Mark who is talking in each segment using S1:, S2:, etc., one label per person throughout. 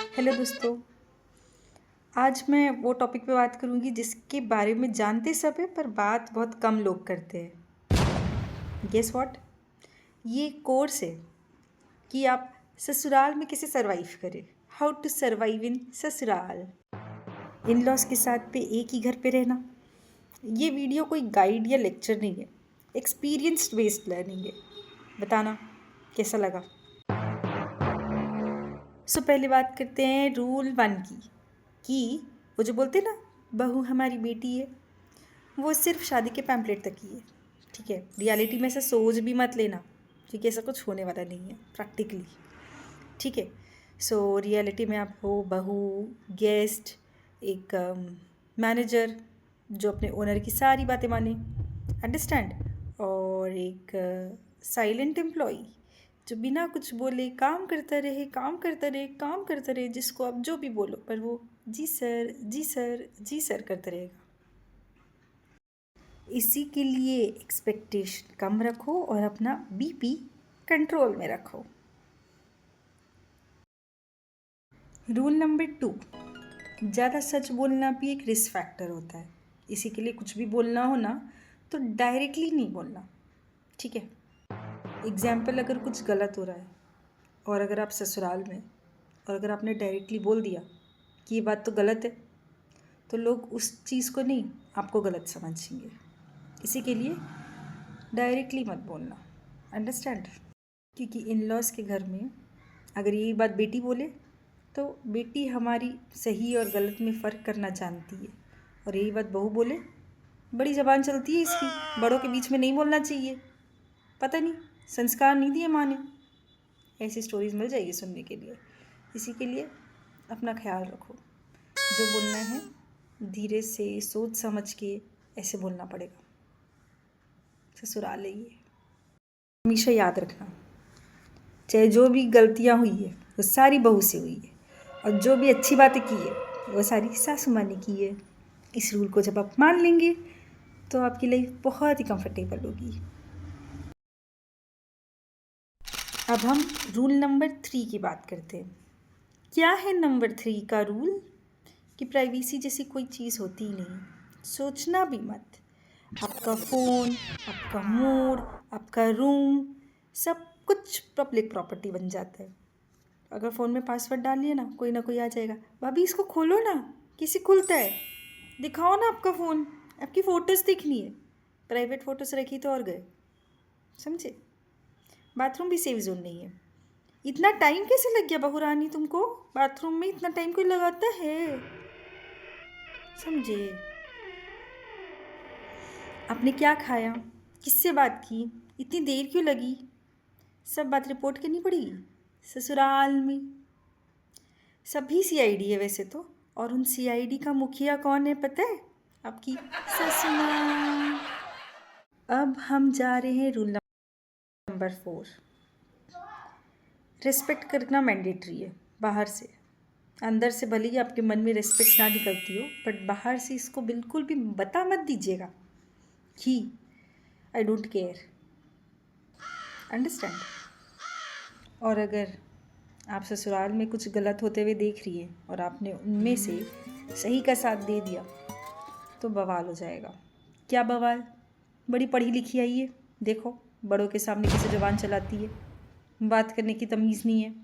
S1: Hello दोस्तों। आज मैं वो टॉपिक पे बात करूँगी जिसके बारे में जानते सब है पर बात बहुत कम लोग करते हैं। Guess what? ये कोर्स है कि आप ससुराल में कैसे सरवाइव करें। हाउ टू सरवाइव इन ससुराल। इन लॉज के साथ पे एक ही घर पे रहना। ये वीडियो कोई गाइड या लेक्चर नहीं है, एक्सपीरियंस्ड बेस्ड लर्निंग है। बताना कैसा लगा। पहले बात करते हैं रूल 1 की कि वो जो बोलते हैं ना, बहू हमारी बेटी है, वो सिर्फ शादी के पैम्पलेट तक ही है। ठीक है, रियलिटी में ऐसा सोच भी मत लेना, ठीक है, ऐसा कुछ होने वाला नहीं है प्रैक्टिकली। ठीक है, रियलिटी में आप हो बहू, गेस्ट, एक मैनेजर जो अपने ओनर की सारी बातें माने, अंडरस्टैंड, और एक साइलेंट एम्प्लॉई जो बिना कुछ बोले काम करता रहे काम करता रहे काम करता रहे, जिसको आप जो भी बोलो पर वो जी सर जी सर जी सर करता रहेगा। इसी के लिए एक्सपेक्टेशन कम रखो और अपना बीपी कंट्रोल में रखो। रूल नंबर 2, ज़्यादा सच बोलना भी एक रिस्क फैक्टर होता है। इसी के लिए कुछ भी बोलना हो ना तो डायरेक्टली नहीं बोलना। ठीक है, एग्जाम्पल, अगर कुछ गलत हो रहा है और अगर आप ससुराल में और अगर आपने डायरेक्टली बोल दिया कि ये बात तो गलत है, तो लोग उस चीज़ को नहीं, आपको गलत समझेंगे। इसी के लिए डायरेक्टली मत बोलना, अंडरस्टैंड। क्योंकि इन लॉज के घर में अगर यही बात बेटी बोले तो बेटी हमारी सही और गलत में फ़र्क करना जानती है, और यही बात बहू बोले, बड़ी ज़बान चलती है इसकी, बड़ों के बीच में नहीं बोलना चाहिए, पता नहीं संस्कार नहीं दिए माँ ने। ऐसी स्टोरीज़ मिल जाएगी सुनने के लिए। इसी के लिए अपना ख्याल रखो, जो बोलना है धीरे से सोच समझ के ऐसे बोलना पड़ेगा। ससुराल है ये, हमेशा याद रखना, चाहे जो भी गलतियाँ हुई है वो सारी बहू से हुई है, और जो भी अच्छी बातें की है वो सारी सासू माँ ने की है। इस रूल को जब आप मान लेंगे तो आपकी लाइफ बहुत ही कंफर्टेबल होगी। अब हम रूल नंबर 3 की बात करते हैं। क्या है नंबर 3 का रूल? कि प्राइवेसी जैसी कोई चीज़ होती ही नहीं, सोचना भी मत। आपका फ़ोन, आपका मूड, आपका रूम, सब कुछ पब्लिक प्रॉपर्टी बन जाता है। अगर फ़ोन में पासवर्ड डालिए ना कोई आ जाएगा, भाभी इसको खोलो ना, किसी खुलता है, दिखाओ ना आपका फ़ोन, आपकी फ़ोटोज़ दिखनी है। प्राइवेट फ़ोटोज़ रखी तो और गए, समझे। बाथरूम भी सेफ जोन नहीं है। इतना टाइम कैसे लग गया बहू रानी तुमको? बाथरूम में इतना टाइम कोई लगाता है? समझे। आपने क्या खाया, किससे बात की, इतनी देर क्यों लगी, सब बात रिपोर्ट करनी पड़ेगी ससुराल में। सभी सीआईडी है वैसे तो, और उन सीआईडी का मुखिया कौन है पता है? आपकी सासू माँ। अब हम जा रहे हैं रूल नंबर 4। रिस्पेक्ट करना मैंडेटरी है बाहर से। अंदर से भले ही आपके मन में रिस्पेक्ट ना निकलती हो, बट बाहर से इसको बिल्कुल भी बता मत दीजिएगा कि आई डोंट केयर, अंडरस्टैंड। और अगर आप ससुराल में कुछ गलत होते हुए देख रही हैं और आपने उनमें से सही का साथ दे दिया तो बवाल हो जाएगा। क्या बवाल? बड़ी पढ़ी लिखी आई है, देखो बड़ों के सामने कैसे ज़ुबान चलाती है, बात करने की तमीज़ नहीं है,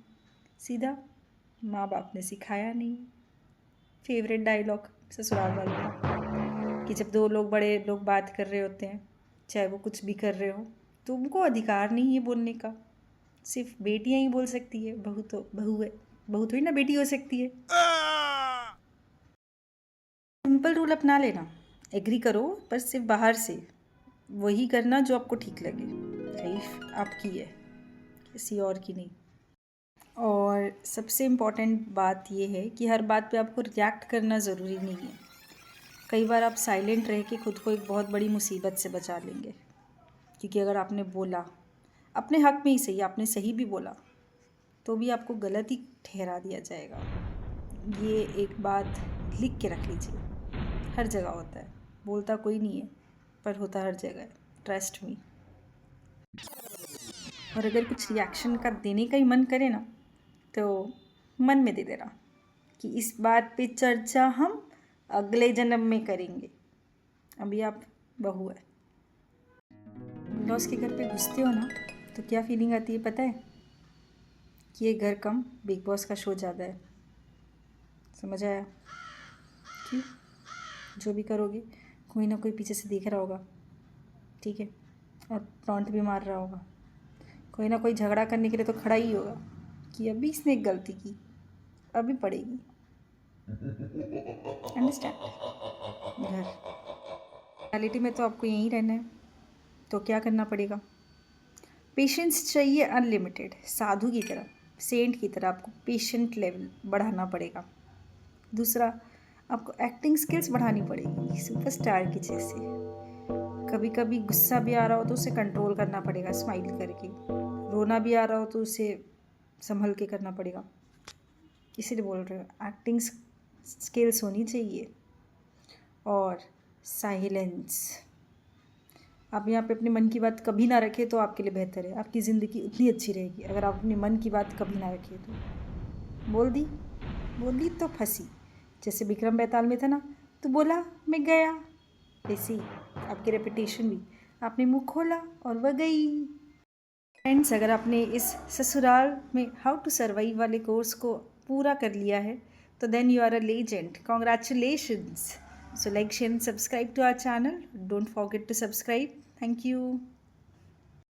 S1: सीधा माँ बाप ने सिखाया नहीं। फेवरेट डायलॉग ससुराल वालों का, कि जब दो लोग बड़े लोग बात कर रहे होते हैं, चाहे वो कुछ भी कर रहे हो, तो उनको अधिकार नहीं है बोलने का। सिर्फ बेटियां ही बोल सकती है, बहू तो बहू है, बहू थोड़ी ना बेटी हो सकती है। सिंपल रूल अपना लेना, एग्री करो, पर सिर्फ बाहर से वही करना जो आपको ठीक लगे। लाइफ आपकी है, किसी और की नहीं। और सबसे इम्पॉर्टेंट बात यह है कि हर बात पे आपको रिएक्ट करना ज़रूरी नहीं है। कई बार आप साइलेंट रह के खुद को एक बहुत बड़ी मुसीबत से बचा लेंगे, क्योंकि अगर आपने बोला अपने हक में ही सही, आपने सही भी बोला तो भी आपको गलत ही ठहरा दिया जाएगा। ये एक बात लिख के रख लीजिए, हर जगह होता है, बोलता कोई नहीं है पर होता हर जगह है, ट्रस्ट मी। और अगर कुछ रिएक्शन का देने का ही मन करे ना तो मन में दे देना, कि इस बात पे चर्चा हम अगले जन्म में करेंगे। अभी आप बहू है। बिग बॉस के घर पे घुसते हो ना तो क्या फीलिंग आती है पता है? कि ये घर कम बिग बॉस का शो ज़्यादा है। समझ आया? क्यों? जो भी करोगे कोई ना कोई पीछे से देख रहा होगा, ठीक है, और टॉन्ट भी मार रहा होगा। कोई ना कोई झगड़ा करने के लिए तो खड़ा ही होगा कि अभी इसने एक गलती की, अभी पड़ेगी। अंडरस्टैंड? घर रियलिटी में तो आपको यहीं रहना है, तो क्या करना पड़ेगा? पेशेंस चाहिए अनलिमिटेड, साधु की तरह, सेंट की तरह आपको पेशेंट लेवल बढ़ाना पड़ेगा। दूसरा, आपको एक्टिंग स्किल्स बढ़ानी पड़ेगी सुपरस्टार की जैसे। कभी कभी गुस्सा भी आ रहा हो तो उसे कंट्रोल करना पड़ेगा स्माइल करके, रोना भी आ रहा हो तो उसे संभल के करना पड़ेगा। इसीलिए बोल रहे हो एक्टिंग स्किल्स होनी चाहिए। और साइलेंस, आप यहाँ पे अपने मन की बात कभी ना रखें तो आपके लिए बेहतर है। आपकी ज़िंदगी उतनी अच्छी रहेगी अगर आप अपने मन की बात कभी ना रखें तो। बोल दी तो फंसी। जैसे विक्रम बेताल में था ना, तो बोला मैं गया, ऐसे ही आपकी रेपुटेशन भी, आपने मुंह खोला और वह गई। फ्रेंड्स, अगर आपने इस ससुराल में हाउ टू सर्वाइव वाले कोर्स को पूरा कर लिया है तो then you are a legend. Congratulations. So like, share and subscribe to our channel. Don't forget to subscribe. Thank you.